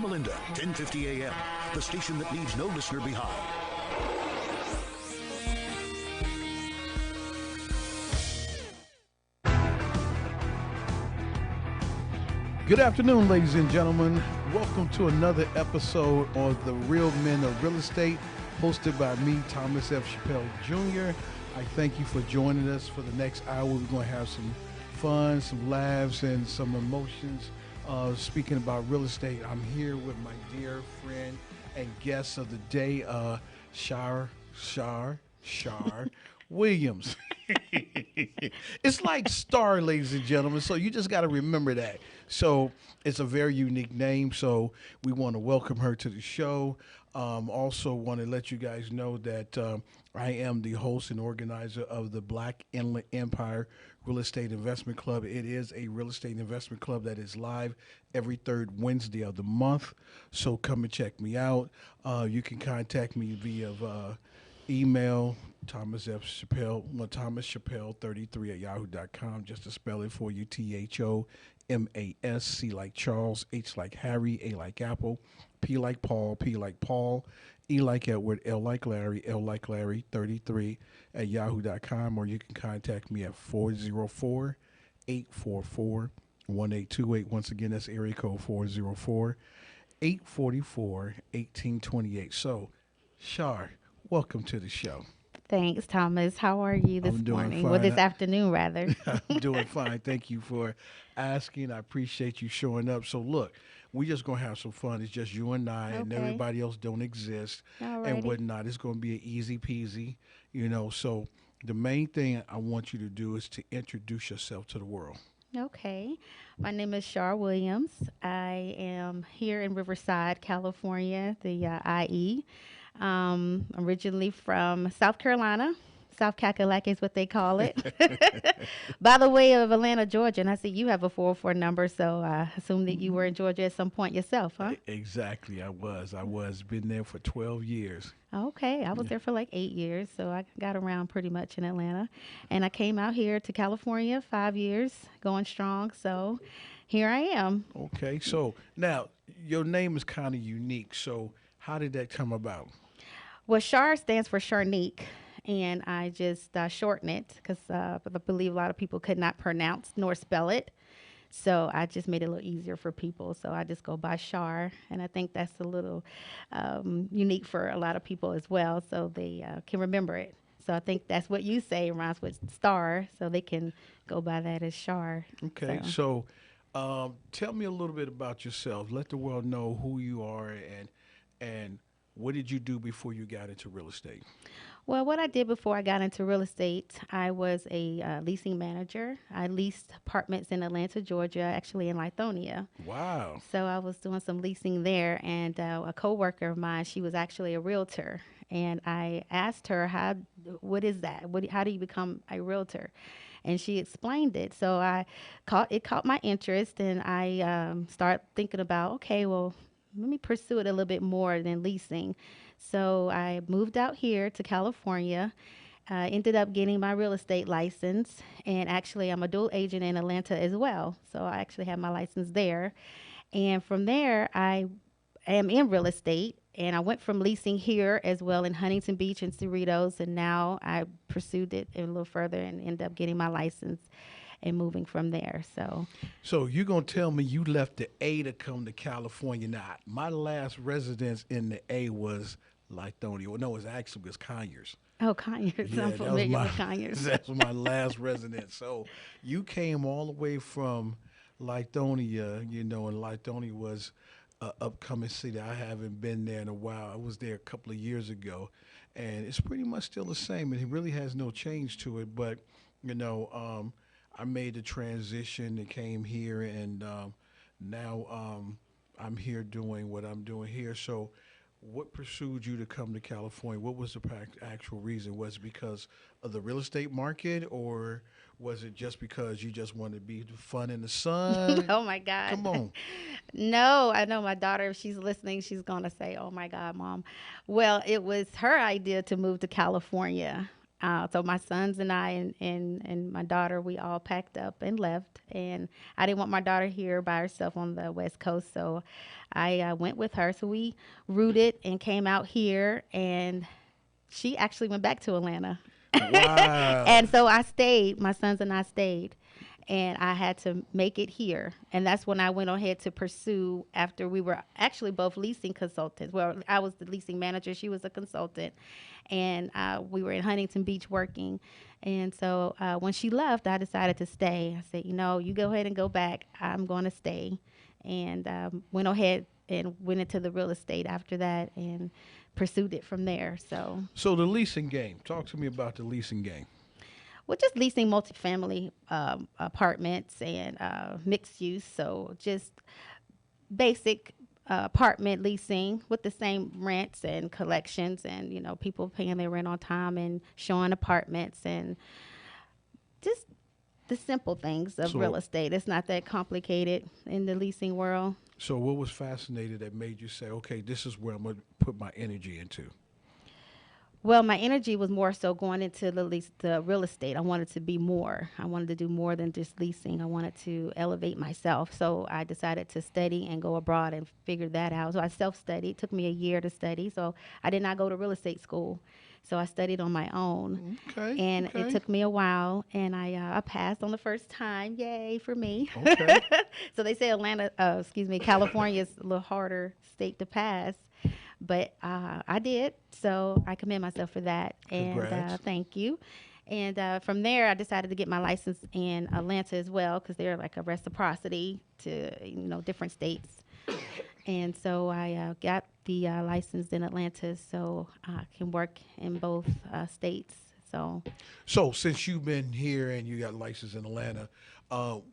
Melinda, 1050 AM, the station that leaves no listener behind. Good afternoon, ladies and gentlemen. Welcome to another episode of The Real Men of Real Estate, hosted by me, Thomas F. Chappelle Jr. I thank you for joining us for the next hour. We're going to have some fun, some laughs, and some emotions. Speaking about real estate, I'm here with my dear friend and guest of the day, Shar Williams. It's like Star, ladies and gentlemen. So you just got to remember that. So it's a very unique name. So we want to welcome her to the show. Also want to let you guys know that I am the host and organizer of the Black Inland Empire Real Estate Investment Club. It is a real estate investment club that is live every third Wednesday of the month. So come and check me out. You can contact me via email, Thomas F. Chappelle, Thomas Chappelle 33 at yahoo.com, just to spell it for you, THOMAS, C like Charles, H like Harry, A like Apple, P like Paul, P like Paul, E like Edward, L like Larry, 33 at yahoo.com, or you can contact me at 404-844-1828. Once again, that's area code 404-844-1828. So, Shar, welcome to the show. Thanks, Thomas. How are you this I'm doing morning? fine. Well, this afternoon, rather. I'm doing fine. Thank you for asking. I appreciate you showing up. So, look, we just going to have some fun. It's just you and I, and Okay. everybody else don't exist and Alrighty. whatnot. It's going to be an easy peasy, you know. So, the main thing I want you to do is to introduce yourself to the world. Okay. My name is Shar Williams. I am here in Riverside, California, the IE. Originally from South Carolina. South Kakalaki is what they call it. By the way of Atlanta, Georgia. And I see you have a 404 number, so I assume that you were in Georgia at some point yourself, huh? Exactly. I was. Been there for 12 years. Okay, I was there for like 8 years, so I got around pretty much in Atlanta. And I came out here to California 5 years, going strong. So here I am. Okay. So, now, your name is kind of unique. So, how did that come about? Well, Char stands for Charnique, and I just shorten it because I believe a lot of people could not pronounce nor spell it. So I just made it a little easier for people. So I just go by Char, and I think that's a little unique for a lot of people as well, so they can remember it. So I think that's what you say rhymes with star, so they can go by that as Char. Okay. So, tell me a little bit about yourself. Let the world know who you are and what did you do before you got into real estate? Well, what I did before I got into real estate, I was a leasing manager. I leased apartments in Atlanta, Georgia, actually in Lithonia. Wow. So I was doing some leasing there, and a coworker of mine, she was actually a realtor, and I asked her, what is that? How do you become a realtor? And she explained it. So it caught my interest, and I started thinking about, okay, well, let me pursue it a little bit more than leasing. So I moved out here to California. Ended up getting my real estate license, and actually I'm a dual agent in Atlanta as well. So I actually have my license there. And from there, I am in real estate, and I went from leasing here as well in Huntington Beach and Cerritos, and now I pursued it a little further and ended up getting my license and moving from there. So you're going to tell me you left the A to come to California. Now, my last residence in the A was Lithonia. Well, no, it was Conyers. Oh, Conyers. Yeah, I'm that was familiar with Conyers. That's my last residence. So you came all the way from Lithonia, you know, and Lithonia was an upcoming city. I haven't been there in a while. I was there a couple of years ago, and it's pretty much still the same. And it really has no change to it. But, you know, I made the transition and came here, and now I'm here doing what I'm doing here. So what pursued you to come to California? What was the actual reason? Was it because of the real estate market, or was it just because you just wanted to be fun in the sun? Oh my God. Come on. No, I know my daughter, if she's listening, she's going to say, oh my God, Mom. Well, it was her idea to move to California. So my sons and I and my daughter, we all packed up and left. And I didn't want my daughter here by herself on the West Coast, so I went with her. So we rooted and came out here, and she actually went back to Atlanta. Wow. And so I stayed. My sons and I stayed, and I had to make it here. And that's when I went ahead to pursue. After we were actually both leasing consultants. Well, I was the leasing manager. She was a consultant, and we were in Huntington Beach working. And so when she left, I decided to stay. I said, you go ahead and go back. I'm going to stay, and went ahead and went into the real estate after that and pursued it from there. So the leasing game. Talk to me about the leasing game. We're just leasing multifamily apartments and mixed use. So just basic apartment leasing with the same rents and collections, and people paying their rent on time and showing apartments, and just the simple things of real So, estate. It's not that complicated in the leasing world. so what was fascinating that made you say, okay, this is where I'm going to put my energy into? Well, my energy was more so going into the real estate. I wanted to be more. I wanted to do more than just leasing. I wanted to elevate myself. So I decided to study and go abroad and figure that out. So I self-studied. It took me a year to study. So I did not go to real estate school. So I studied on my own. Okay. And it Okay. took me a while, and I passed on the first time. Yay for me. Okay. So they say California is a little harder state to pass. But I did, so I commend myself for that. And Congrats. thank you. And from there, I decided to get my license in Atlanta as well, because they're like a reciprocity to different states. And so I got the license in Atlanta, so I can work in both states. So So since you've been here and you got license in Atlanta,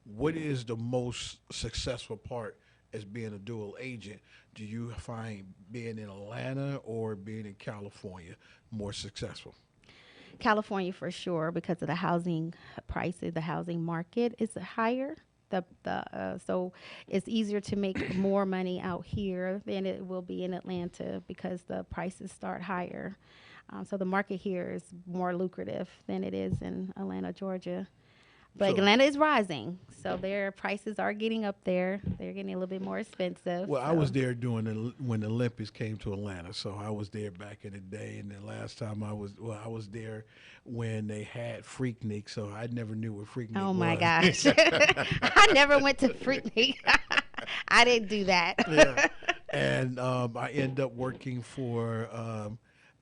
what is the most successful part as being a dual agent? Do you find being in Atlanta or being in California more successful? California for sure, because of the housing prices, the housing market is higher. So it's easier to make more money out here than it will be in Atlanta because the prices start higher. So the market here is more lucrative than it is in Atlanta, Georgia. But So, Atlanta is rising, so their prices are getting up there. They're getting a little bit more expensive. well, I So. was there when the Olympics came to Atlanta, so I was there back in the day. And the last time I was there when they had Freaknik, so I never knew what Freaknik Oh my was. gosh. I never went to Freaknik. I didn't do that. Yeah. And I ended up working for,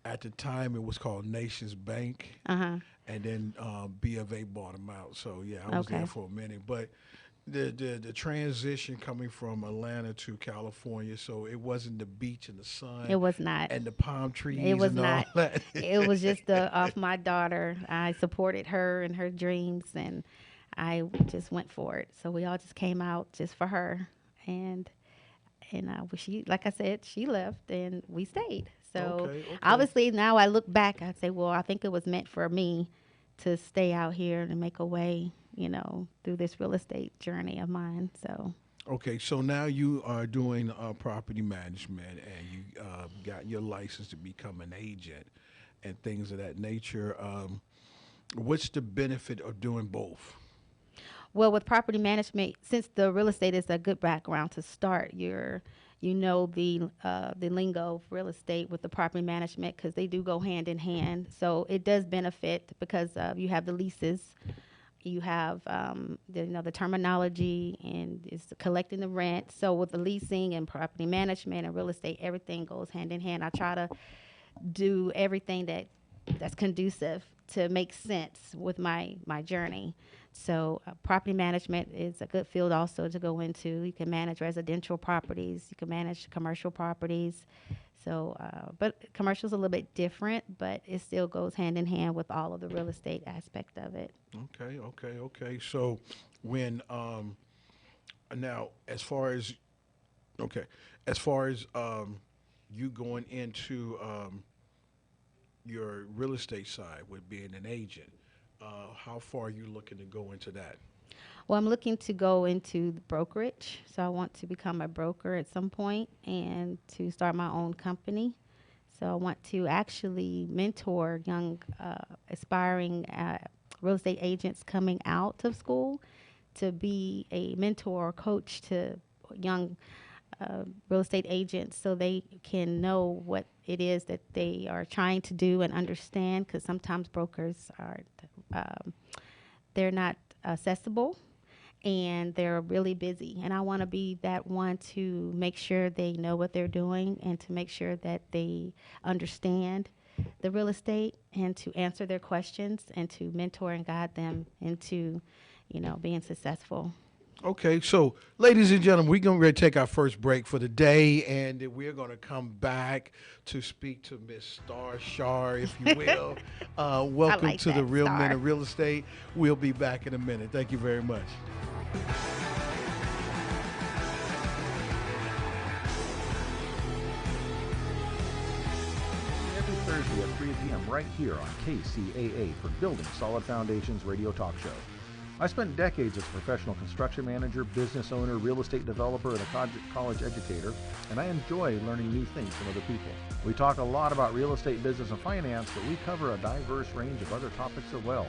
at the time, it was called Nations Bank. Uh-huh. And then B of A bought them out. So, yeah, I was Okay. there for a minute. But the transition coming from Atlanta to California, so it wasn't the beach and the sun It was not. and the palm trees It was and all not. that. It was just off my daughter. I supported her and her dreams, and I just went for it. So we all just came out just for her, and she, like I said, she left, and we stayed. So Okay, okay. obviously now I look back, I say, well, I think it was meant for me to stay out here and make a way, through this real estate journey of mine. So. Okay, so now you are doing property management and you got your license to become an agent and things of that nature. What's the benefit of doing both? Well, with property management, since the real estate is a good background to start, the lingo of real estate with the property management, because they do go hand in hand. So it does benefit because you have the leases, you have the terminology, and it's collecting the rent. So with the leasing and property management and real estate, everything goes hand in hand. I try to do everything that's conducive to make sense with my journey. So property management is a good field also to go into. You can manage residential properties, you can manage commercial properties. So, but commercial's a little bit different, but it still goes hand in hand with all of the real estate aspect of it. Okay. So when now okay, as far as you going into your real estate side with being an agent, how far are you looking to go into that? Well, I'm looking to go into the brokerage. So I want to become a broker at some point and to start my own company. So I want to actually mentor young, aspiring real estate agents coming out of school to be a mentor or coach to young real estate agents so they can know what it is that they are trying to do and understand, because sometimes brokers are um, they're not accessible and they're really busy, and I want to be that one to make sure they know what they're doing and to make sure that they understand the real estate and to answer their questions and to mentor and guide them into, being successful. Okay, so ladies and gentlemen, we're going to take our first break for the day, and then we're going to come back to speak to Miss Star Shar, if you will. I Welcome like to the that, Real Men Star. of Real Estate. We'll be back in a minute. Thank you very much. Every Thursday at 3 p.m. right here on KCAA for Building Solid Foundations radio talk show. I spent decades as a professional construction manager, business owner, real estate developer, and a college educator, and I enjoy learning new things from other people. We talk a lot about real estate, business, and finance, but we cover a diverse range of other topics as well.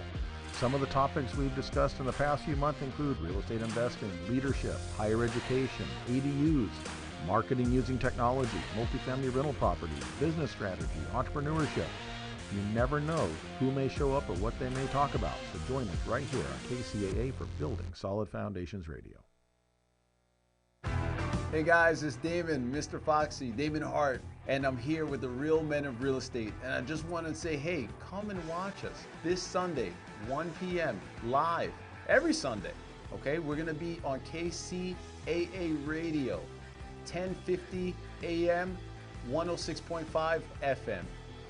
Some of the topics we've discussed in the past few months include real estate investing, leadership, higher education, ADUs, marketing using technology, multifamily rental properties, business strategy, entrepreneurship. You never know who may show up or what they may talk about, so join us right here on KCAA for Building Solid Foundations Radio. Hey guys, it's Damon, Mr. Foxy, Damon Hart, and I'm here with the Real Men of Real Estate. And I just want to say, hey, come and watch us this Sunday, 1 p.m. live, every Sunday. Okay, we're gonna be on KCAA Radio, 1050 AM, 106.5 FM.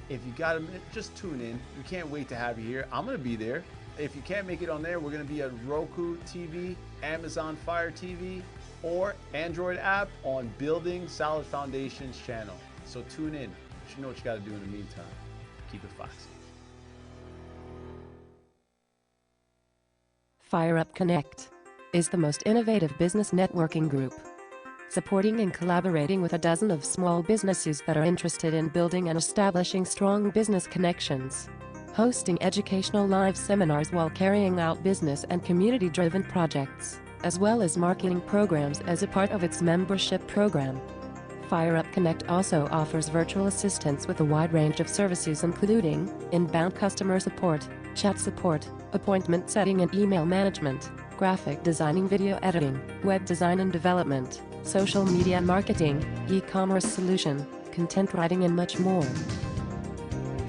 If you got a minute, just tune in. We can't wait to have you here. I'm gonna be there. If you can't make it on there, we're gonna be at Roku TV, Amazon Fire TV, or Android app on Building Solid Foundations channel. So tune in. You know what you gotta do in the meantime. Keep it foxy. Fire Up Connect is the most innovative business networking group, supporting and collaborating with a dozen of small businesses that are interested in building and establishing strong business connections, hosting educational live seminars while carrying out business and community-driven projects, as well as marketing programs as a part of its membership program. Fire Up Connect also offers virtual assistance with a wide range of services including inbound customer support, chat support, appointment setting and email management, graphic designing, video editing, web design and development, social media marketing, e-commerce solution, content writing and much more.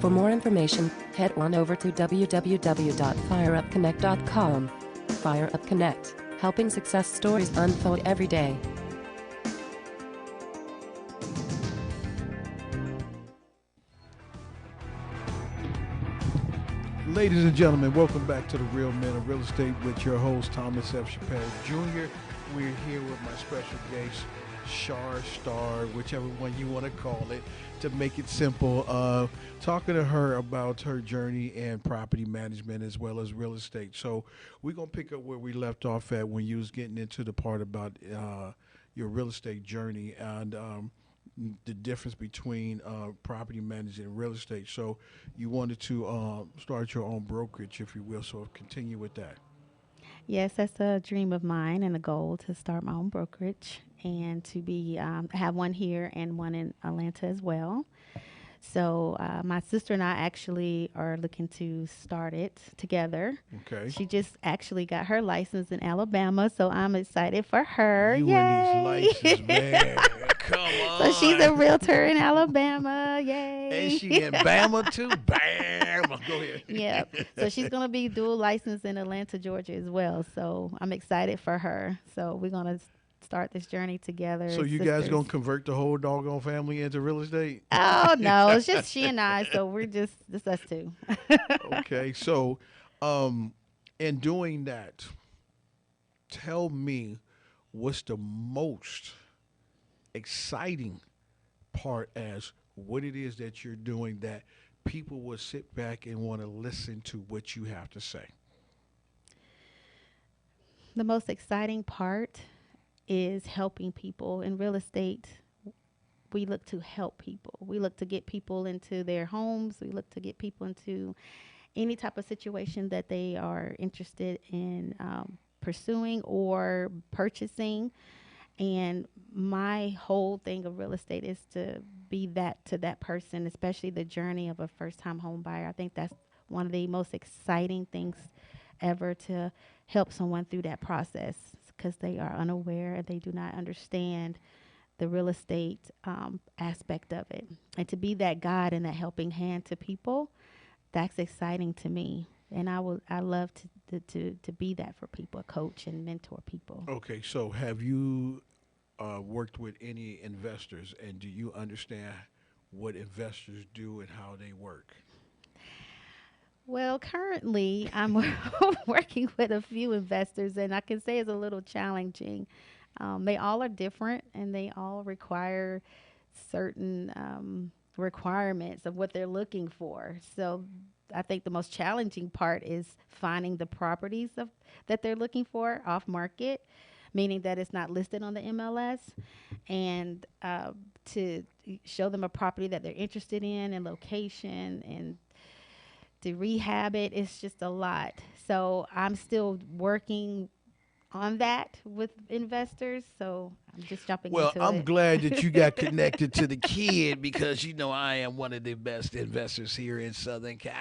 For more information, head on over to www.fireupconnect.com. Fire Up Connect, helping success stories unfold every day. Ladies and gentlemen, welcome back to the Real Men of Real Estate with your host, Thomas F. Chappelle Jr. We're here with my special guest, Shar Star, whichever one you want to call it, to make it simple. Talking to her about her journey in property management as well as real estate. So we're going to pick up where we left off at when you was getting into the part about your real estate journey and the difference between property management and real estate. So you wanted to start your own brokerage, if you will. So continue with that. Yes, that's a dream of mine and a goal to start my own brokerage and to be have one here and one in Atlanta as well. So my sister and I actually are looking to start it together. Okay. She just actually got her license in Alabama, so I'm excited for her. You Yay! and these licenses, man. Come on. So she's a realtor in Alabama. Yay! And she in Bama too. Bama. Go ahead. Yep. So she's gonna be dual licensed in Atlanta, Georgia as well. So I'm excited for her. So we're gonna start this journey together. So as you guys sisters. gonna convert the whole doggone family into real estate? Oh no, it's just she and I. So we're just us two. Okay. So, in doing that, tell me what's the most exciting part as what it is that you're doing that people will sit back and want to listen to what you have to say. The most exciting part is helping people in real estate. we look to help people. We look to get people into their homes. We look to get people into any type of situation that they are interested in pursuing or purchasing. And my whole thing of real estate is to be that to that person, especially the journey of a first time home buyer. I think that's one of the most exciting things ever, to help someone through that process, because they are unaware and they do not understand the real estate aspect of it. And to be that guide and that helping hand to people, that's exciting to me. And I love to be that for people, coach and mentor people. Okay, so have you worked with any investors, and do you understand what investors do and how they work? Well, currently I'm working with a few investors, and I can say it's a little challenging. They all are different, and they all require certain requirements of what they're looking for. So I think the most challenging part is finding the properties that they're looking for off market, meaning that it's not listed on the MLS, and to show them a property that they're interested in and location, and to rehab it. It's just a lot. So I'm still working on that with investors. So I'm just jumping Well, into I'm it. glad that you got connected to the kid, because you know I am one of the best investors here in Southern Cal.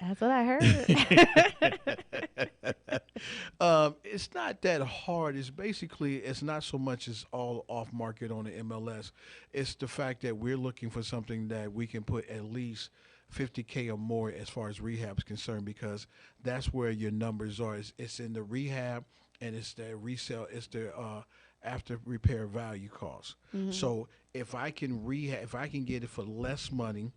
That's what I heard. It's not that hard. It's basically, it's not so much as all off market on the MLS. It's the fact that we're looking for something that we can put at least 50K or more as far as rehab is concerned, because that's where your numbers are. It's in the rehab, and it's the resale. It's the after repair value cost. So if I can rehab, if I can get it for less money,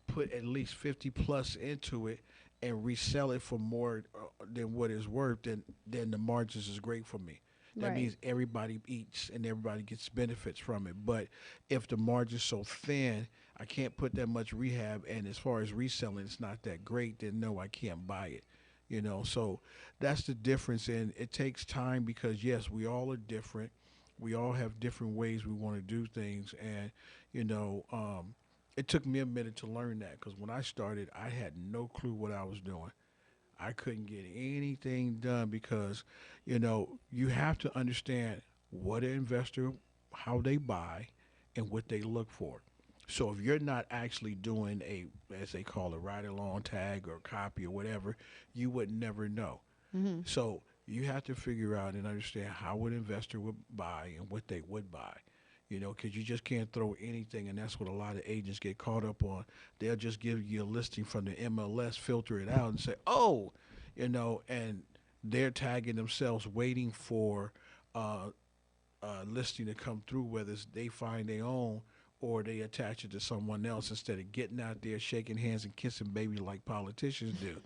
put at least 50 plus into it, and resell it for more than what it's worth, then the margins is great for me. That Right. means everybody eats and everybody gets benefits from it. But if the margin's so thin, I can't put that much rehab, and as far as reselling, it's not that great, then no, I can't buy it. So that's the difference, and it takes time, because yes, we all are different. We all have different ways we want to do things, and you know, it took me a minute to learn that, because when I started, I had no clue what I was doing. I couldn't get anything done, because, you have to understand what an investor, how they buy, and what they look for. So if you're not actually doing a, as they call it, ride along tag or copy or whatever, you would never know. So you have to figure out and understand how an investor would buy and what they would buy. Because you just can't throw anything, and that's what a lot of agents get caught up on. They'll just give you a listing from the MLS, filter it out, and say, oh, and they're tagging themselves waiting for listing to come through, whether it's they find their own or they attach it to someone else, instead of getting out there shaking hands and kissing babies like politicians do.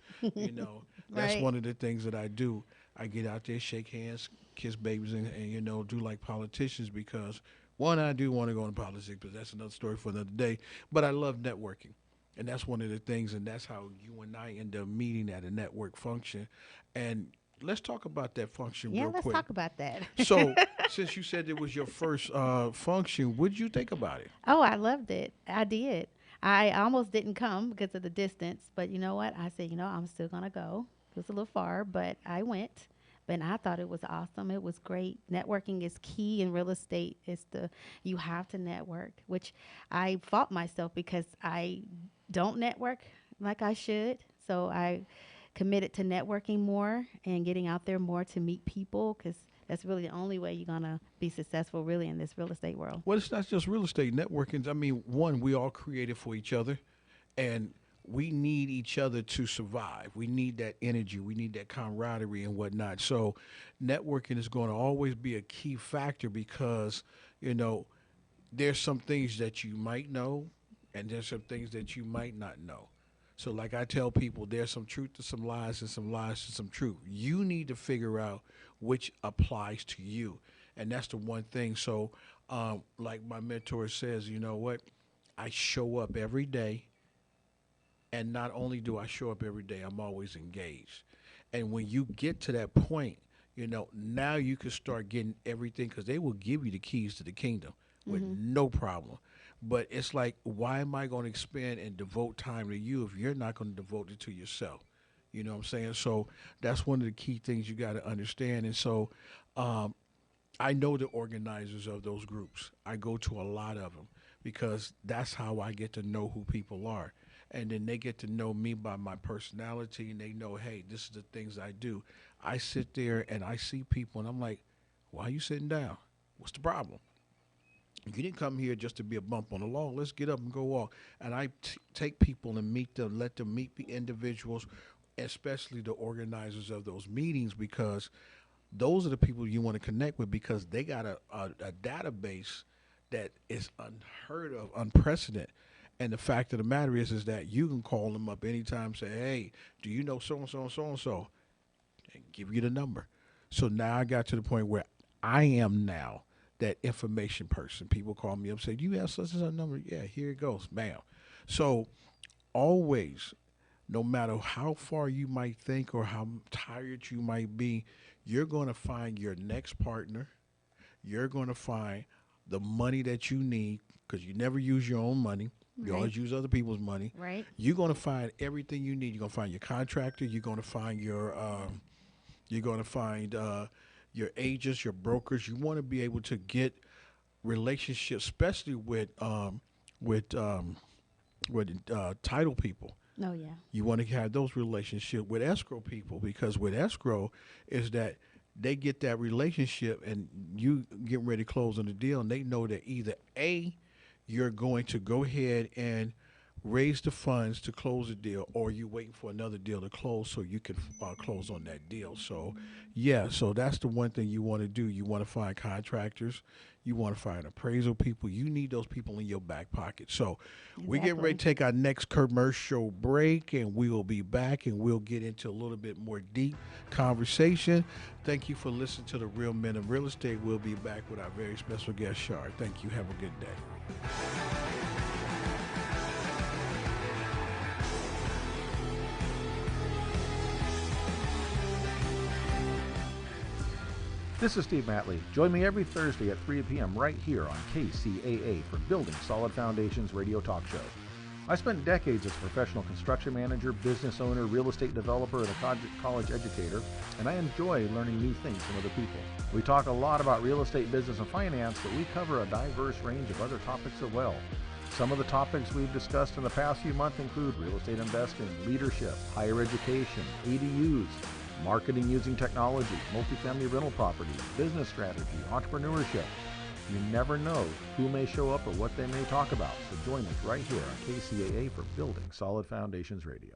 That's Right. one of the things that I do. I get out there, shake hands, kiss babies, and do like politicians, because one, I do want to go into politics, but that's another story for another day. But I love networking. And that's one of the things, and that's how you and I end up meeting at a network function. And let's talk about that function Yeah, real let's quick. talk about that. So, since you said it was your first function, what did you think about it? Oh, I loved it. I did. I almost didn't come because of the distance, but you know what? I said, I'm still going to go. It was a little far, but I went. And I thought it was awesome. It was great. Networking is key in real estate. You have to network, which I fought myself because I don't network like I should. So I committed to networking more and getting out there more to meet people, because that's really the only way you're going to be successful really in this real estate world. Well, it's not just real estate networking. I mean, one, we all created for each other, and we need each other to survive. We need that energy. We need that camaraderie and whatnot. So networking is going to always be a key factor, because, there's some things that you might know, and there's some things that you might not know. So like I tell people, there's some truth to some lies and some lies to some truth. You need to figure out which applies to you. And that's the one thing. So like my mentor says, you know what? I show up every day. And not only do I show up every day, I'm always engaged. And when you get to that point, now you can start getting everything, because they will give you the keys to the kingdom with no problem. But it's like, why am I going to expend and devote time to you if you're not going to devote it to yourself? You know what I'm saying? So that's one of the key things you got to understand. And so um, I know the organizers of those groups. I go to a lot of them because that's how I get to know who people are. And then they get to know me by my personality, and they know, hey, this is the things I do. I sit there and I see people, and I'm like, why are you sitting down? What's the problem? You didn't come here just to be a bump on the lawn. Let's get up and go walk. And I take people and meet them, let them meet the individuals, especially the organizers of those meetings, because those are the people you want to connect with because they got a database that is unheard of, unprecedented. And the fact of the matter is that you can call them up anytime, say, hey, do you know so and so and so and so? And give you the number. So now I got to the point where I am now that information person. People call me up, say, do you have such and such number? Yeah, here it goes, bam. So always, no matter how far you might think or how tired you might be, you're going to find your next partner. You're going to find the money that you need because you never use your own money. You Right. always use other people's money. Right. You're going to find everything you need. You're going to find your contractor. You're going to find your agents, your brokers. You want to be able to get relationships, especially with title people. Oh yeah. You want to have those relationships with escrow people because with escrow is that they get that relationship and you get ready to close on the deal and they know that either A, you're going to go ahead and raise the funds to close the deal or you waiting for another deal to close so you can close on that deal. So yeah, so that's the one thing you want to do. You want to find contractors. You want to find appraisal people. You need those people in your back pocket. So we're getting ready to take our next commercial break, and we will be back, and we'll get into a little bit more deep conversation. Thank you for listening to The Real Men of Real Estate. We'll be back with our very special guest, Shar. Thank you. Have a good day. This is Steve Matley. Join me every Thursday at 3 p.m. right here on KCAA for Building Solid Foundations radio talk show. I spent decades as a professional construction manager, business owner, real estate developer, and a college educator, and I enjoy learning new things from other people. We talk a lot about real estate, business, and finance, but we cover a diverse range of other topics as well. Some of the topics we've discussed in the past few months include real estate investing, leadership, higher education, ADUs, marketing using technology, multifamily rental properties, business strategy, entrepreneurship. You never know who may show up or what they may talk about, so join us right here on KCAA for Building Solid Foundations Radio.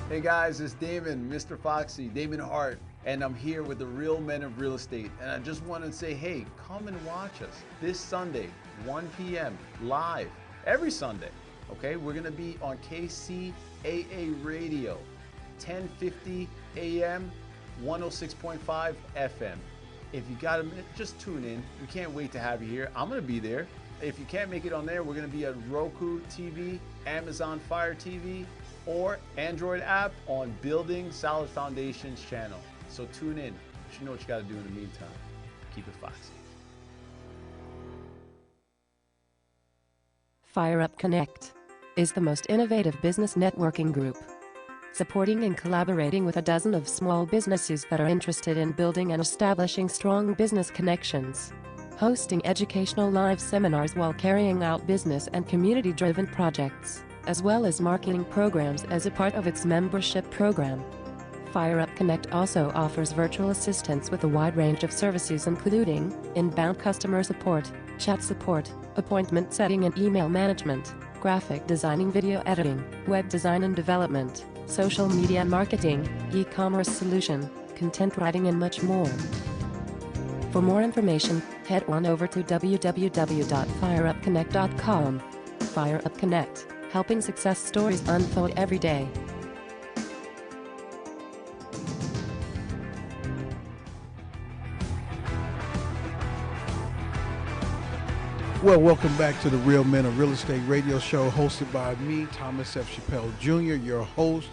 Hey guys, it's Damon, Mr. Foxy, Damon Hart, and I'm here with the Real Men of Real Estate. And I just want to say, hey, come and watch us this Sunday, 1 p.m. live, every Sunday. Okay, we're going to be on KCAA Radio, 1050 AM, 106.5 FM. If you got a minute, just tune in. We can't wait to have you here. I'm going to be there. If you can't make it on there, we're going to be at Roku TV, Amazon Fire TV, or Android app on Building Solid Foundations channel. So tune in. You know what you got to do in the meantime. Keep it foxy. Fire Up Connect is the most innovative business networking group, supporting and collaborating with a dozen of small businesses that are interested in building and establishing strong business connections, hosting educational live seminars while carrying out business and community-driven projects, as well as marketing programs as a part of its membership program. Fire Up Connect also offers virtual assistance with a wide range of services including inbound customer support, chat support, appointment setting and email management, graphic designing, video editing, web design and development, social media marketing, e-commerce solution, content writing and much more. For more information, head on over to www.fireupconnect.com. Fire Up Connect, helping success stories unfold every day. Well, welcome back to the Real Men of Real Estate radio show hosted by me, Thomas F. Chappelle Jr., your host.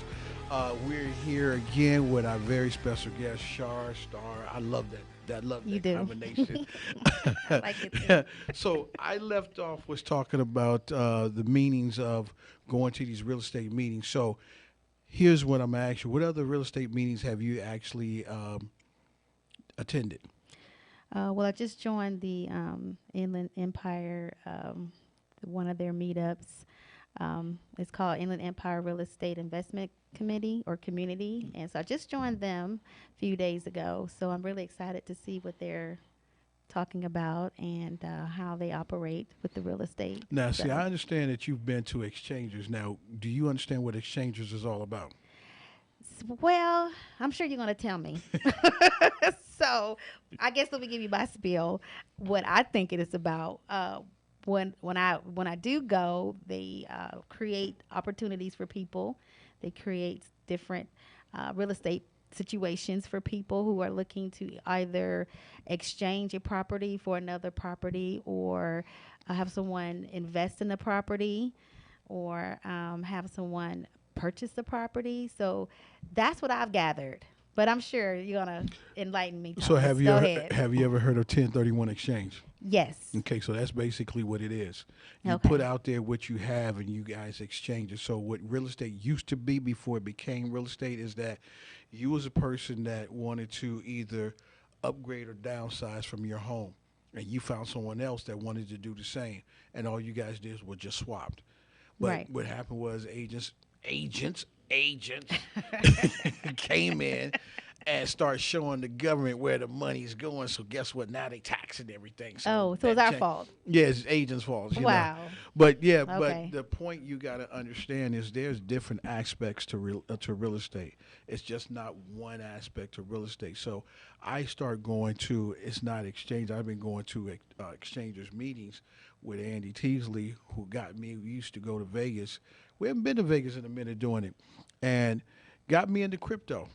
We're here again with our very special guest, Shar Star. I love that I love You that do. combination. I like it too. So I left off was talking about the meanings of going to these real estate meetings. So here's what I'm asking: what other real estate meetings have you actually attended? Well, I just joined the Inland Empire, one of their meetups. It's called Inland Empire Real Estate Investment Committee or Community. And so I just joined them a few days ago. So I'm really excited to see what they're talking about and how they operate with the real estate. Now, see, So, I understand that you've been to exchangers. Now, do you understand what exchangers is all about? well, I'm sure you're going to tell me. So I guess let me give you my spiel. What I think it is about. When I do go, they create opportunities for people. They create different real estate situations for people who are looking to either exchange a property for another property or have someone invest in the property or have someone purchase the property. So that's what I've gathered. But I'm sure you're gonna enlighten me, So Thomas. Go ahead. have you ever heard of 1031 exchange? Yes. Okay, so that's basically what it is. You Okay. put out there what you have and you guys exchange it. So what real estate used to be before it became real estate is that you was a person that wanted to either upgrade or downsize from your home and you found someone else that wanted to do the same and all you guys did was just swapped. But Right. what happened was agents came in and started showing the government where the money's going. So guess what? Now they taxing everything. Oh, so it's that our cha- fault. Yeah, it's agents' fault. You know. Wow. But yeah, Okay. but the point you got to understand is there's different aspects to real estate. It's just not one aspect of real estate. So I start going to it's not exchange. I've been going to exchangers meetings with Andy Teasley, who got me. We used to go to Vegas. We haven't been to Vegas in a minute doing it, and got me into crypto.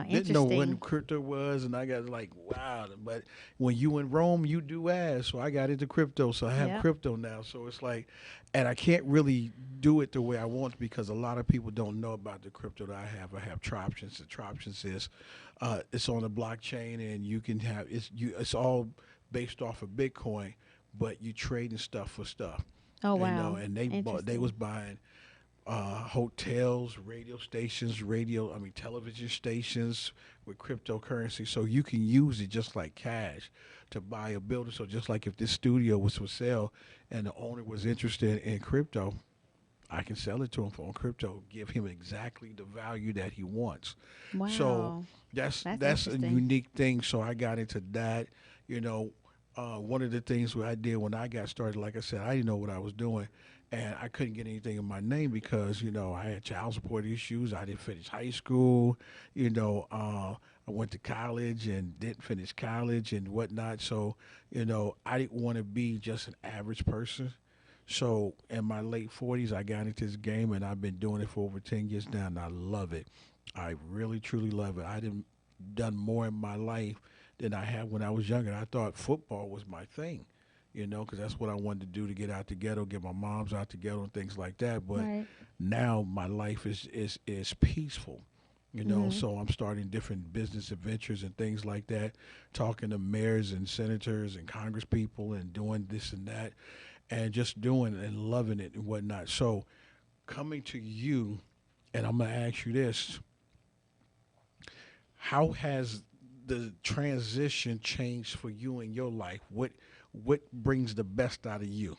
Didn't know when Interesting. crypto was, and I got like, wow. But when you in Rome, you do as. So I got into crypto, so I have Yep. crypto now. So it's like, and I can't really do it the way I want because a lot of people don't know about the crypto that I have. I have Troptions. The Troptions is, it's on the blockchain, and you can have it's all based off of Bitcoin, but you trading stuff for stuff. Oh, You know, wow. and they was Interesting. buying hotels, radio stations, television stations with cryptocurrency. So you can use it just like cash to buy a building. So just like if this studio was for sale and the owner was interested in crypto, I can sell it to him for crypto, give him exactly the value that he wants. So Wow. that's a Interesting. unique thing. So I got into that. You know, one of the things what I did when I got started, like I said, I didn't know what I was doing, and I couldn't get anything in my name because I had child support issues. I didn't finish high school. I went to college and didn't finish college and whatnot. So I didn't want to be just an average person. So in my late 40s, I got into this game, and I've been doing it for over 10 years now, and I love it. I really, truly love it. I didn't done more in my life than I had when I was younger. I thought football was my thing, because that's what I wanted to do to get out the ghetto, get my moms out the ghetto and things like that. But Right. now my life is peaceful. Mm-hmm. So I'm starting different business adventures and things like that, talking to mayors and senators and congress people and doing this and that and just doing it and loving it and whatnot. So coming to you, and I'm gonna ask you this: how has the transition changed for you in your life? What brings the best out of you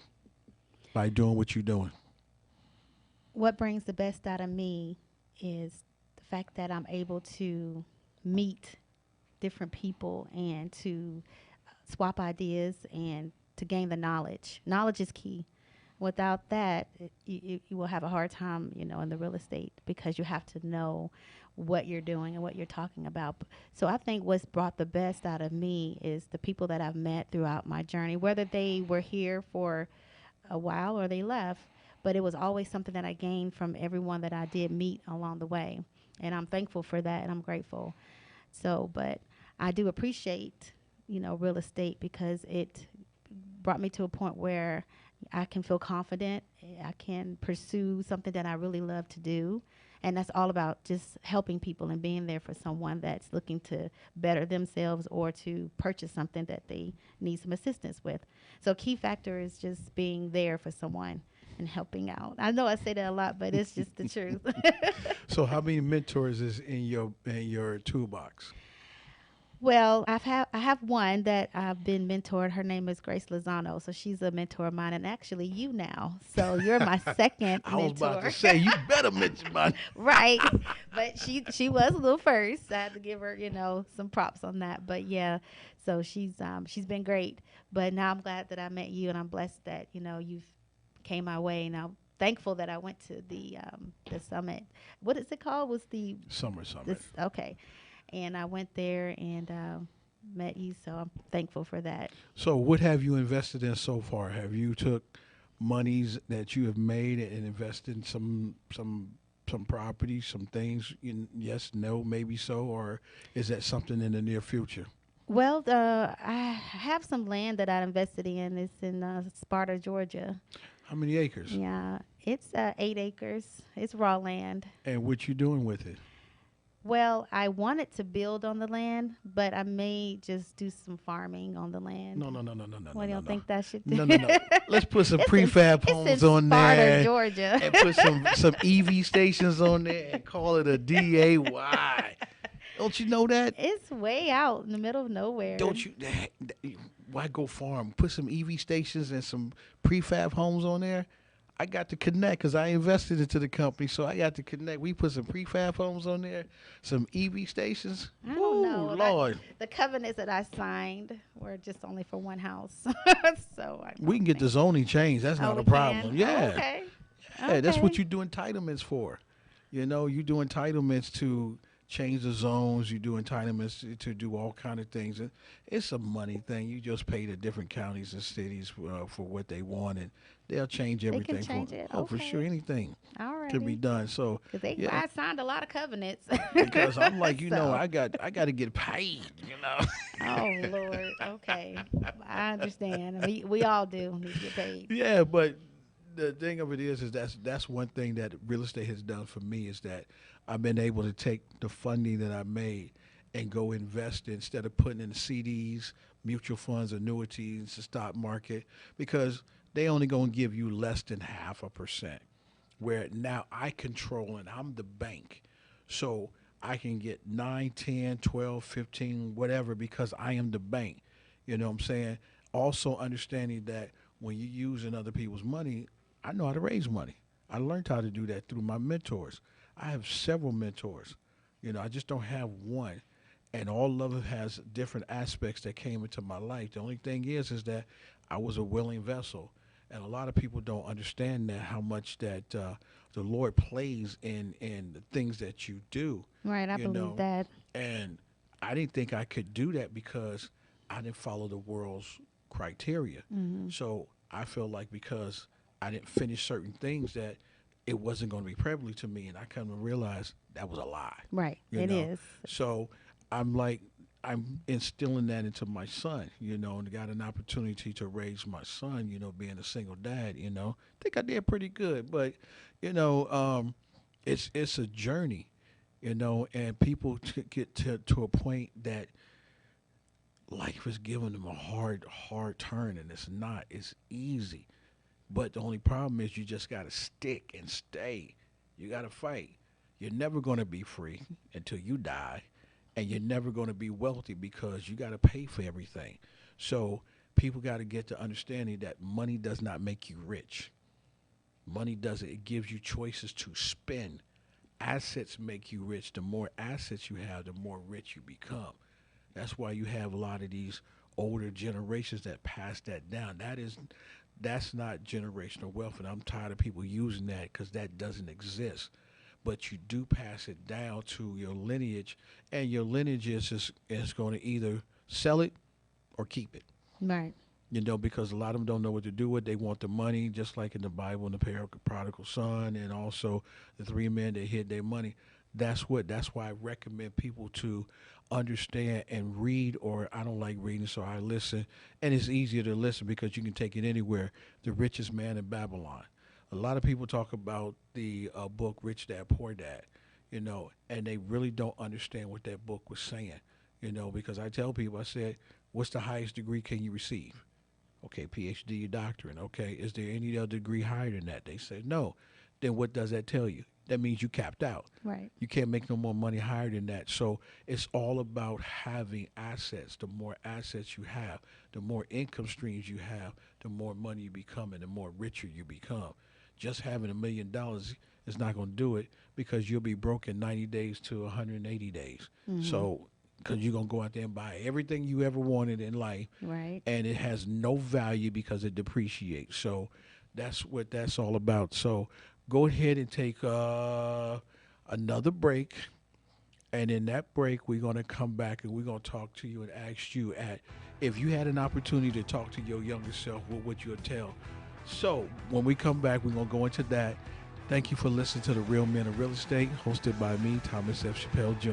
by doing what you're doing? What brings the best out of me is the fact that I'm able to meet different people and to swap ideas and to gain the knowledge. Knowledge is key. Without that, you will have a hard time, in the real estate because you have to know what you're doing and what you're talking about. So I think what's brought the best out of me is the people that I've met throughout my journey, whether they were here for a while or they left, but it was always something that I gained from everyone that I did meet along the way. And I'm thankful for that and I'm grateful. So, but I do appreciate, real estate because it brought me to a point where I can feel confident. I can pursue something that I really love to do. And that's all about just helping people and being there for someone that's looking to better themselves or to purchase something that they need some assistance with. So key factor is just being there for someone and helping out. I know I say that a lot, but it's just the truth. So how many mentors is in your toolbox? Well, I have one that I've been mentored. Her name is Grace Lozano. So she's a mentor of mine, and actually you now. So you're my second I was about mentor. to say you better mention mine. Right. But she was a little first. I had to give her, some props on that. But yeah, so she's been great. But now I'm glad that I met you, and I'm blessed that, you've came my way, and I'm thankful that I went to the summit. What is it called? Was the Summer Summit. okay. And I went there and met you, so I'm thankful for that. So what have you invested in so far? Have you took monies that you have made and invested in some properties, some things? Yes, no, maybe so, or is that something in the near future? Well, I have some land that I invested in. It's in Sparta, Georgia. How many acres? Yeah, it's 8 acres. It's raw land. And what you doing with it? Well, I wanted to build on the land, but I may just do some farming on the land. No. Well, you don't think that should No, no, no. Let's put some It's prefab it's homes in on Sparta, there Georgia. and put some EV stations on there and call it a DAY. Don't you know that? It's way out in the middle of nowhere. Don't you? Why go farm? Put some EV stations and some prefab homes on there. I got to connect because I invested into the company, so I got to connect. We put some prefab homes on there, some EV stations. I don't know. Lord. The covenants that I signed were just only for one house. So We can get the zoning changed. That's not we a problem. can? Yeah. Okay. Yeah, that's what Okay. you do entitlements for. You do entitlements to change the zones. You do entitlements to do all kind of things. And it's a money thing. You just pay the different counties and cities for what they want, and they'll change everything. change for it. For sure, Okay. anything All right. can be done. So Because yeah, I signed a lot of covenants. because I'm like, So- I got to get paid. Oh Lord. Okay. I understand. We all do need to get paid. Yeah, but the thing of it is that's one thing that real estate has done for me is that I've been able to take the funding that I made and go invest instead of putting in CDs, mutual funds, annuities, the stock market, because they only gonna give you less than 0.5%. Where now I control and I'm the bank, so I can get 9, 10, 12, 15, whatever because I am the bank. You know what I'm saying? Also understanding that when you're using other people's money, I know how to raise money. I learned how to do that through my mentors. I have several mentors. I just don't have one. And all of it has different aspects that came into my life. The only thing is that I was a willing vessel. And a lot of people don't understand that how much that the Lord plays in the things that you do. Right. I believe that. And I didn't think I could do that because I didn't follow the world's criteria. So I feel like because I didn't finish certain things that it wasn't going to be prevalent to me, and I come to realize that was a lie. Right. you It know? is. So I'm instilling that into my son, and got an opportunity to raise my son, being a single dad, think I did pretty good, but, it's a journey, and people get to a point that life is giving them a hard turn, and it's not. It's easy. But the only problem is you just got to stick and stay. You got to fight. You're never going to be free until you die, and you're never going to be wealthy because you got to pay for everything. So people got to get to understanding that money does not make you rich. Money doesn't. It gives you choices to spend. Assets make you rich. The more assets you have, the more rich you become. That's why you have a lot of these older generations that pass that down. That's not generational wealth, and I'm tired of people using that because that doesn't exist. But you do pass it down to your lineage, and your lineage is going to either sell it or keep it. Right. Because a lot of them don't know what to do with it. They want the money, just like in the Bible, in the prodigal son, and also the 3 men that hid their money. That's why I recommend people to understand and read, or I don't like reading, so I listen. And it's easier to listen because you can take it anywhere. The Richest Man in Babylon. A lot of people talk about the book Rich Dad Poor Dad, and they really don't understand what that book was saying, because I tell people, I said, what's the highest degree can you receive? Okay, PhD, doctorate. Okay, is there any other degree higher than that? They say no. Then what does that tell you? That means you capped out. Right. You can't make no more money higher than that. So it's all about having assets. The more assets you have, the more income streams you have, the more money you become and the more richer you become. Just having $1 million is not going to do it because you'll be broke in 90 days to 180 days. So because you're going to go out there and buy everything you ever wanted in life. Right. And it has no value because it depreciates. So that's what that's all about. So go ahead and take another break. And in that break, we're going to come back and we're going to talk to you and ask you if you had an opportunity to talk to your younger self, what would you tell? So when we come back, we're going to go into that. Thank you for listening to The Real Men of Real Estate, hosted by me, Thomas F. Chappelle Jr.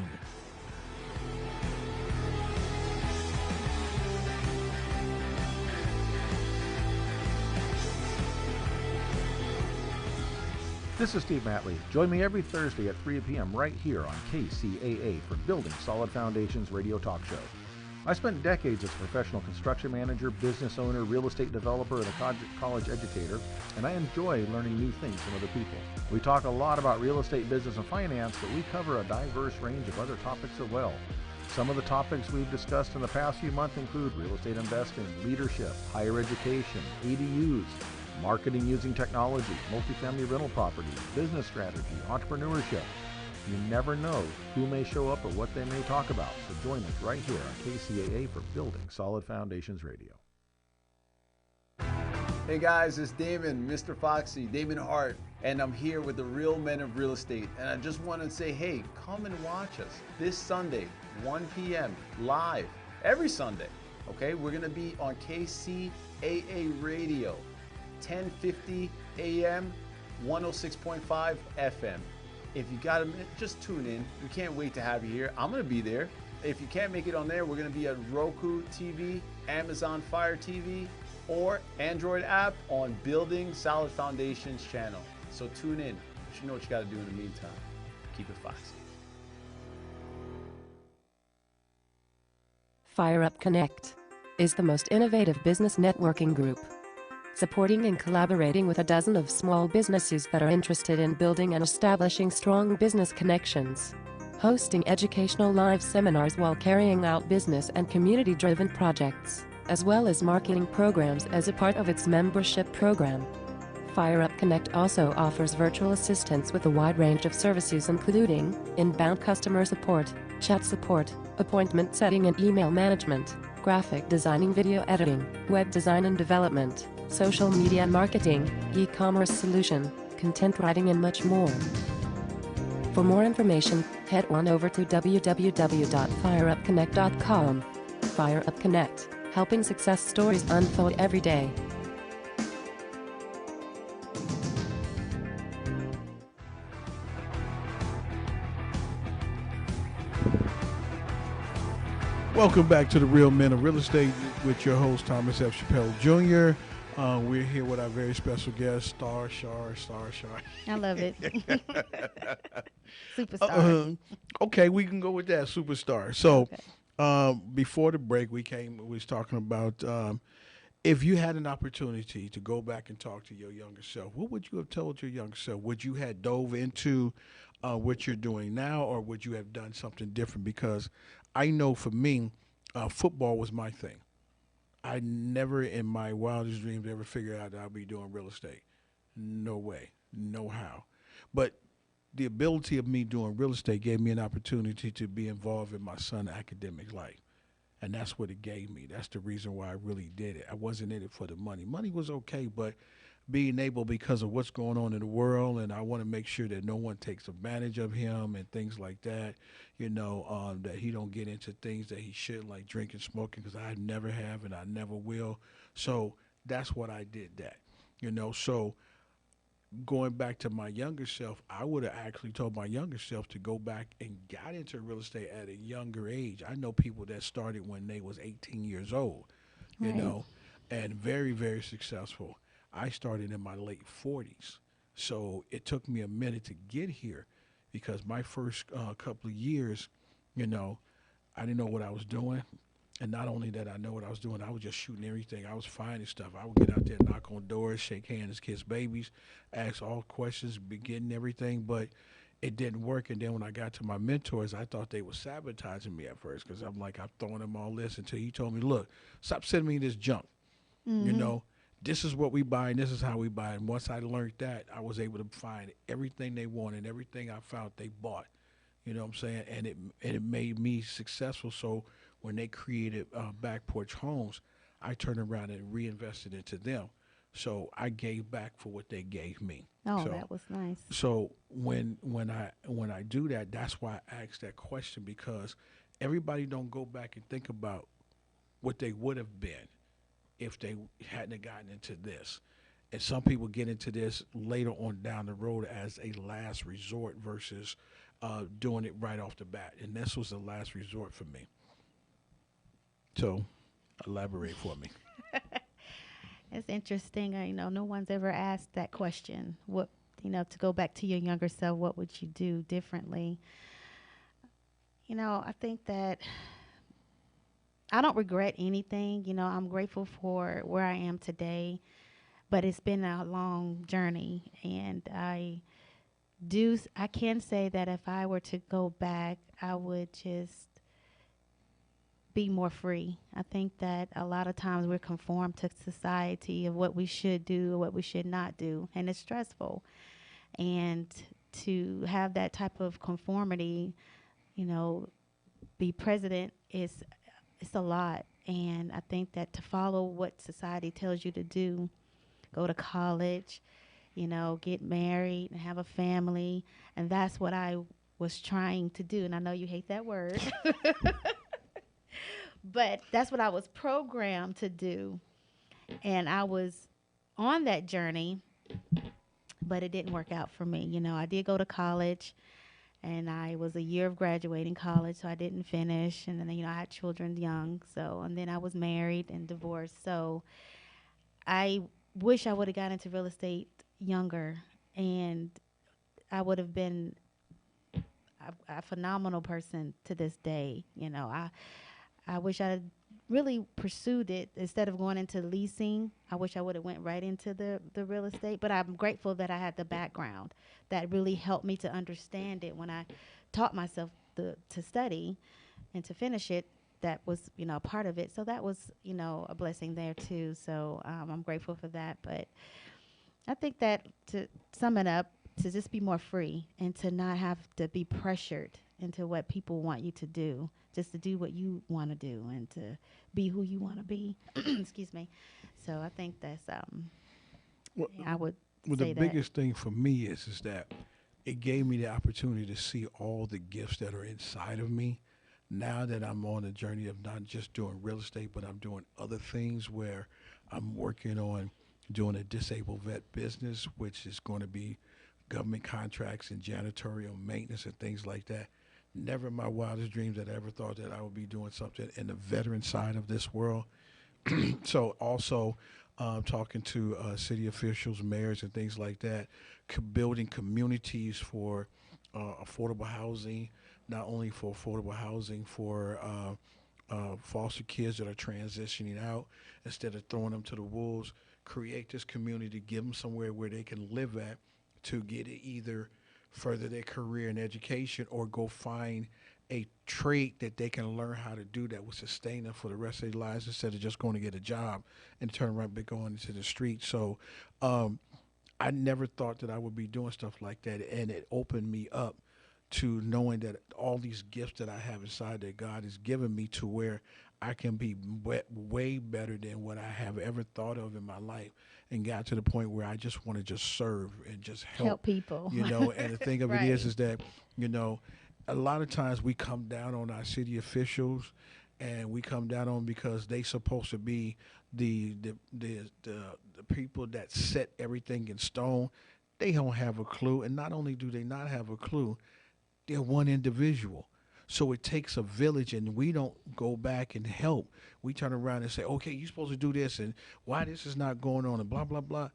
This is Steve Matley. Join me every Thursday at 3 p.m. right here on KCAA for Building Solid Foundations radio talk show. I spent decades as a professional construction manager, business owner, real estate developer, and a college educator, and I enjoy learning new things from other people. We talk a lot about real estate, business, and finance, but we cover a diverse range of other topics as well. Some of the topics we've discussed in the past few months include real estate investing, leadership, higher education, ADUs, marketing using technology, multifamily rental properties, business strategy, entrepreneurship. You never know who may show up or what they may talk about. So join us right here on KCAA for Building Solid Foundations Radio. Hey guys, it's Damon, Mr. Foxy, Damon Hart, and I'm here with the Real Men of Real Estate. And I just want to say, hey, come and watch us this Sunday, 1 p.m. live, every Sunday. Okay, we're going to be on KCAA Radio. 10:50 a.m., 106.5 FM. If you got a minute, just tune in. We can't wait to have you here. I'm going to be there. If you can't make it on there, we're going to be at Roku TV, Amazon Fire TV, or Android app on Building Solid Foundations channel. So tune in. You know what you got to do in the meantime. Keep it foxy. Fire Up Connect is the most innovative business networking group, supporting and collaborating with a dozen of small businesses that are interested in building and establishing strong business connections, hosting educational live seminars while carrying out business and community-driven projects, as well as marketing programs as a part of its membership program. Fire Up Connect also offers virtual assistance with a wide range of services including inbound customer support, chat support, appointment setting and email management, graphic designing, video editing, web design and development, social media marketing, e-commerce solution, content writing and much more. For more information, head on over to www.fireupconnect.com. Fire Up Connect, helping success stories unfold every day. Welcome back to The Real Men of Real Estate with your host, Thomas F. Chappelle Jr. We're here with our very special guest, Star Shar. I love it. Superstar. Okay, we can go with that, superstar. So Okay. before the break, we was talking about if you had an opportunity to go back and talk to your younger self, what would you have told your younger self? Would you have dove into what you're doing now, or would you have done something different? Because I know for me, football was my thing. I never in my wildest dreams ever figured out that I'd be doing real estate. No way, no how. But the ability of me doing real estate gave me an opportunity to be involved in my son's academic life. And that's what it gave me. That's the reason why I really did it. I wasn't in it for the money. Money was okay, but being able, because of what's going on in the world, and I want to make sure that no one takes advantage of him and things like that, that he don't get into things that he shouldn't, like drinking, smoking, because I never have and I never will. So that's what I did that, So going back to my younger self, I would have actually told my younger self to go back and got into real estate at a younger age. I know people that started when they was 18 years old, Right. and very, very successful. I started in my late 40s, So it took me a minute to get here because my first couple of years, you know, I didn't know what I was doing. And not only that I know what I was doing, I was just shooting everything. I was finding stuff. I would get out there, knock on doors, shake hands, kiss babies, ask all questions, begin everything. But it didn't work. And then when I got to my mentors, I thought they were sabotaging me at first because I'm like, I'm throwing them all this until he told me, look, stop sending me this junk. You know, this is what we buy and this is how we buy. And once I learned that, I was able to find everything they wanted, everything I found they bought. You know what I'm saying? And it made me successful. So when they created Back Porch Homes, I turned around and reinvested into them. So I gave back for what they gave me. Oh, So that was nice. so when I do that, that's why I ask that question because everybody don't go back and think about what they would have been if they hadn't have gotten into this. And some people get into this later on down the road as a last resort versus doing it right off the bat. And this was the last resort for me. So elaborate for me. It's interesting. No one's ever asked that question. What, to go back to your younger self, what would you do differently? I think that I don't regret anything. I'm grateful for where I am today, but it's been a long journey. And I can say that if I were to go back, I would just be more free. I think that a lot of times we're conformed to society of what we should do or what we should not do, and it's stressful. And to have that type of conformity, be president is it's a lot. And I think that to follow what society tells you to do, go to college, get married and have a family, and that's what I was trying to do. And I know you hate that word. But that's what I was programmed to do. And I was on that journey, but it didn't work out for me. I did go to college, and I was a year of graduating college, so I didn't finish. And then, I had children young. And then I was married and divorced. So I wish I would have got into real estate younger, and I would have been a phenomenal person to this day. I wish I had really pursued it instead of going into leasing. I wish I would have went right into the real estate, but I'm grateful that I had the background that really helped me to understand it when I taught myself to study and to finish it. That was, a part of it. So that was, a blessing there too. So I'm grateful for that. But I think that to sum it up, to just be more free and to not have to be pressured into what people want you to do, just to do what you want to do and to be who you want to be. Excuse me. So I think that's I would Well, say the that. biggest thing for me is that it gave me the opportunity to see all the gifts that are inside of me. Now that I'm on a journey of not just doing real estate, but I'm doing other things where I'm working on doing a disabled vet business, which is going to be government contracts and janitorial maintenance and things like that. Never in my wildest dreams that I ever thought that I would be doing something in the veteran side of this world. So also talking to city officials, mayors, and things like that, building communities for affordable housing, not only for affordable housing for foster kids that are transitioning out, instead of throwing them to the wolves, create this community, give them somewhere where they can live at to get it either further their career in education or go find a trade that they can learn how to do that will sustain them for the rest of their lives instead of just going to get a job and turn around and going into the street. So I never thought that I would be doing stuff like that, and it opened me up to knowing that all these gifts that I have inside that God has given me to where I can be way better than what I have ever thought of in my life, and got to the point where I just want to just serve and just help people. And the thing of it Right. is that, a lot of times we come down on our city officials, and we come down on because they supposed to be the people that set everything in stone. They don't have a clue, and not only do they not have a clue, they're one individual. So it takes a village, and we don't go back and help. We turn around and say, okay, you're supposed to do this, and why this is not going on, and blah, blah, blah.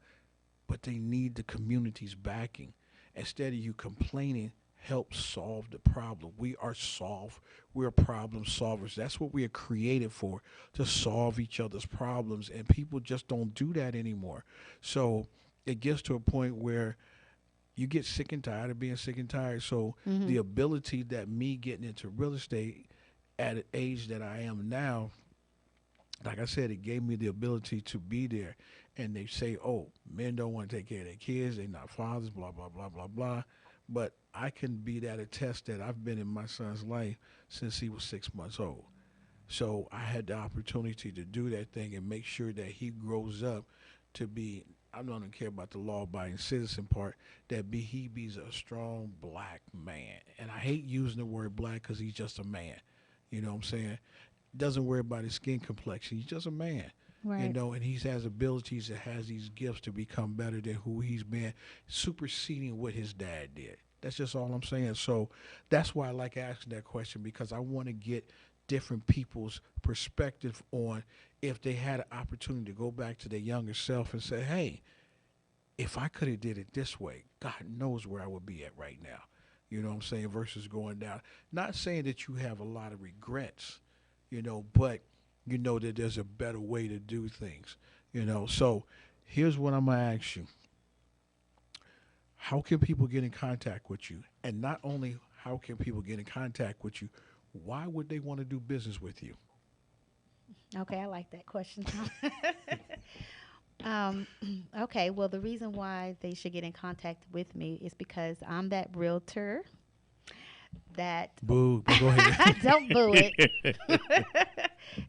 but they need the community's backing. Instead of you complaining, help solve the problem. We're problem solvers. That's what we are created for, to solve each other's problems. And people just don't do that anymore. So it gets to a point where you get sick and tired of being sick and tired. So the ability that me getting into real estate at an age that I am now, like I said, it gave me the ability to be there. And they say, oh, men don't want to take care of their kids. They're not fathers, blah, blah, blah, blah, blah. But I can be that attest that I've been in my son's life since he was 6 months old. So I had the opportunity to do that thing and make sure that he grows up to be, I don't care about the law-abiding citizen part, that he be a strong black man. And I hate using the word black because he's just a man. You know what I'm saying? Doesn't worry about his skin complexion. He's just a man. Right. You know, and he has abilities that has these gifts to become better than who he's been, superseding what his dad did. That's just all I'm saying. So that's why I like asking that question, because I want to get different people's perspective on if they had an opportunity to go back to their younger self and say, hey, if I could have did it this way, God knows where I would be at right now. You know what I'm saying? Versus going down. Not saying that you have a lot of regrets, you know, but you know that there's a better way to do things, you know. So here's what I'm going to ask you. How can people get in contact with you? And not only how can people get in contact with you, why would they want to do business with you? Okay, I like that question. Okay, well, the reason why they should get in contact with me is because I'm that realtor that Boo, but go ahead. don't boo it.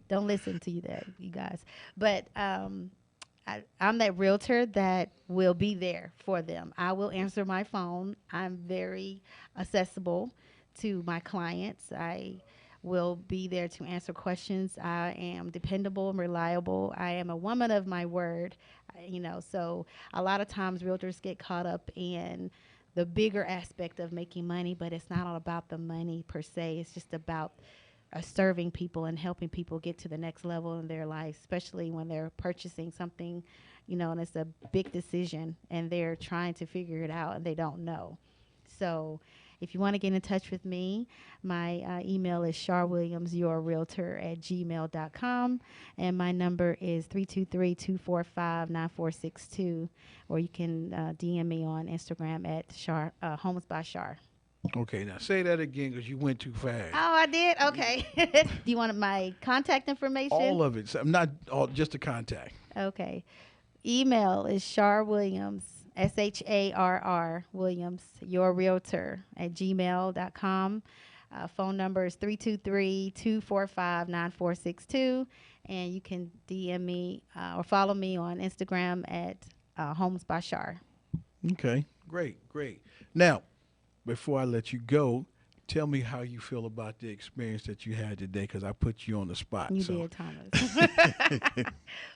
Don't listen to that, you guys. But I'm that realtor that will be there for them. I will answer my phone. I'm very accessible to my clients. I will be there to answer questions. I am dependable and reliable. I am a woman of my word, you know, so a lot of times realtors get caught up in the bigger aspect of making money, but it's not all about the money per se. It's just about serving people and helping people get to the next level in their life, especially when they're purchasing something, you know, and it's a big decision and they're trying to figure it out and they don't know. So if you want to get in touch with me, my email is charwilliamsyourrealtor@gmail.com, and my number is 323-245-9462, or you can DM me on Instagram at Homes by Char. Okay, now say that again because you went too fast. Oh, I did? Okay. Do you want my contact information? All of it. So not all, just the contact. Okay. Email is Char Williams, SHARR Williams, your realtor @gmail.com. Phone number is 323-245-9462. And you can DM me or follow me on Instagram at Homes by Char. Okay, great. Now, before I let you go, tell me how you feel about the experience that you had today, because I put you on the spot. You did, Thomas.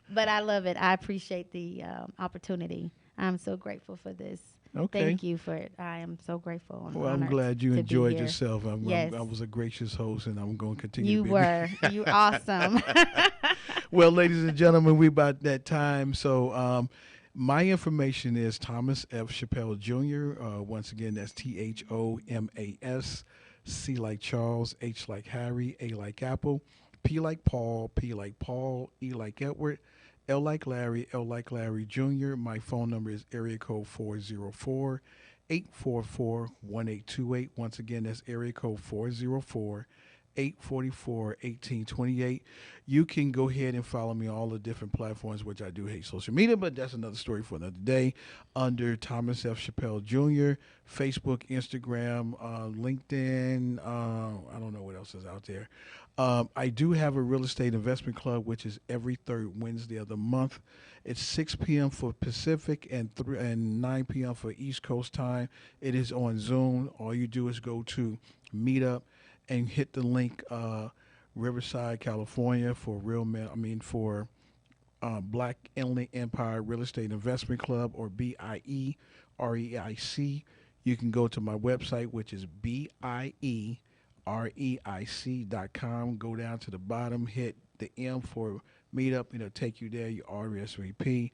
But I love it. I appreciate the opportunity. I'm so grateful for this. Okay. Thank you for it. I am so grateful. Well, I'm glad you to be enjoyed here. yourself. Yes. I was a gracious host, and I'm going to continue You to be. were. You're awesome. Well, ladies and gentlemen, we about that time. So my information is Thomas F. Chappelle Jr. Once again, that's THOMAS, C like Charles, H like Harry, A like Apple, P like Paul, P like Paul, E like Edward, L like Larry, L like Larry Jr. My phone number is area code 404-844-1828. Once again, that's area code 404-844-1828. You can go ahead and follow me on all the different platforms, which I do hate social media, but that's another story for another day, under Thomas F. Chappelle Jr., Facebook, Instagram, LinkedIn. I don't know what else is out there. I do have a real estate investment club, which is every third Wednesday of the month. It's 6 p.m. for Pacific and 9 p.m. for East Coast time. It is on Zoom. All you do is go to Meetup and hit the link, Riverside, California, for Black Inland Empire Real Estate Investment Club, or BIEREIC. You can go to my website, which is BIEREIC.com. Go down to the bottom, hit the M for Meetup, it'll take you there. You RSVP.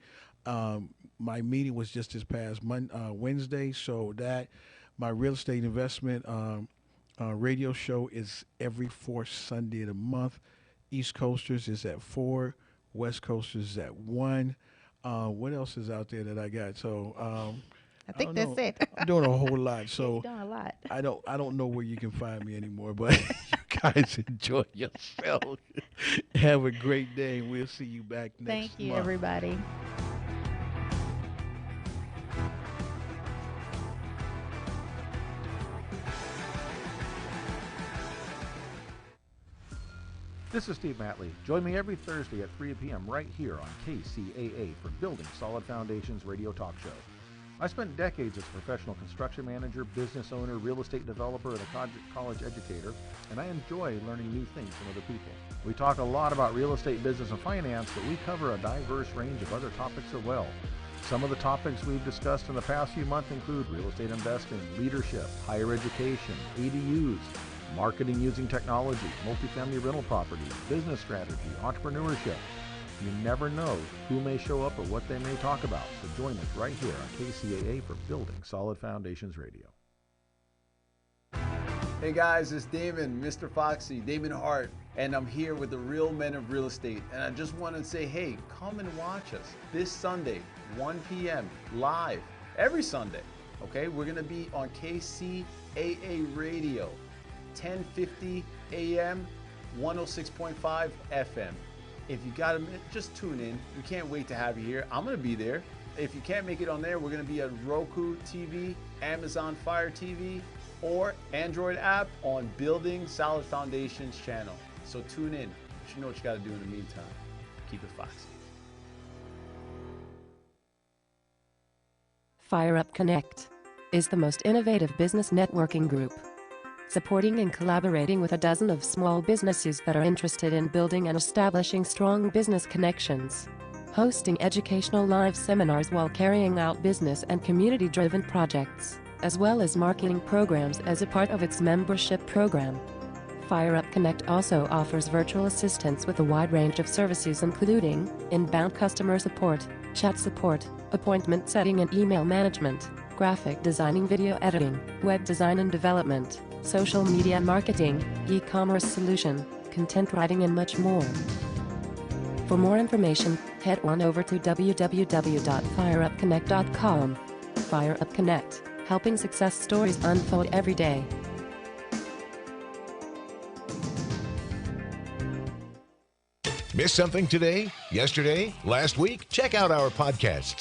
My meeting was just this past Wednesday, so that my real estate investment radio show is every fourth Sunday of the month. East Coasters is at 4, West Coasters is at 1. What else is out there that I got? So I think don't that's know. it. I'm doing a whole lot. You're So doing a lot. I don't know where you can find me anymore, but you guys enjoy yourself. Have a great day, and we'll see you back next Thank you, month. everybody. This is Steve Matley. Join me every Thursday at 3 p.m. right here on KCAA for Building Solid Foundations radio talk show. I spent decades as a professional construction manager, business owner, real estate developer, and a college educator, and I enjoy learning new things from other people. We talk a lot about real estate, business, and finance, but we cover a diverse range of other topics as well. Some of the topics we've discussed in the past few months include real estate investing, leadership, higher education, ADUs, marketing using technology, multifamily rental properties, business strategy, entrepreneurship. You never know who may show up or what they may talk about, so join us right here on KCAA for Building Solid Foundations Radio. Hey guys, it's Damon, Mr. Foxy, Damon Hart, and I'm here with the real men of real estate. And I just want to say, hey, come and watch us this Sunday, 1 p.m. live, every Sunday. Okay, we're going to be on KCAA Radio, 1050 AM, 106.5 FM. If you got a minute, just tune in. We can't wait to have you here. I'm going to be there. If you can't make it on there, we're going to be at Roku TV, Amazon Fire TV, or Android app on Building Solid Foundations channel. So tune in. You know what you got to do in the meantime. Keep it foxy. Fire Up Connect is the most innovative business networking group, supporting and collaborating with a dozen of small businesses that are interested in building and establishing strong business connections, hosting educational live seminars while carrying out business and community-driven projects, as well as marketing programs as a part of its membership program. Fire Up Connect also offers virtual assistance with a wide range of services including inbound customer support, chat support, appointment setting and email management, graphic designing, video editing, web design and development, social media marketing, e-commerce solution, content writing and much more. For more information, head on over to www.fireupconnect.com. Fire Up Connect, helping success stories unfold every day. Missed something today, yesterday, last week? Check out our podcasts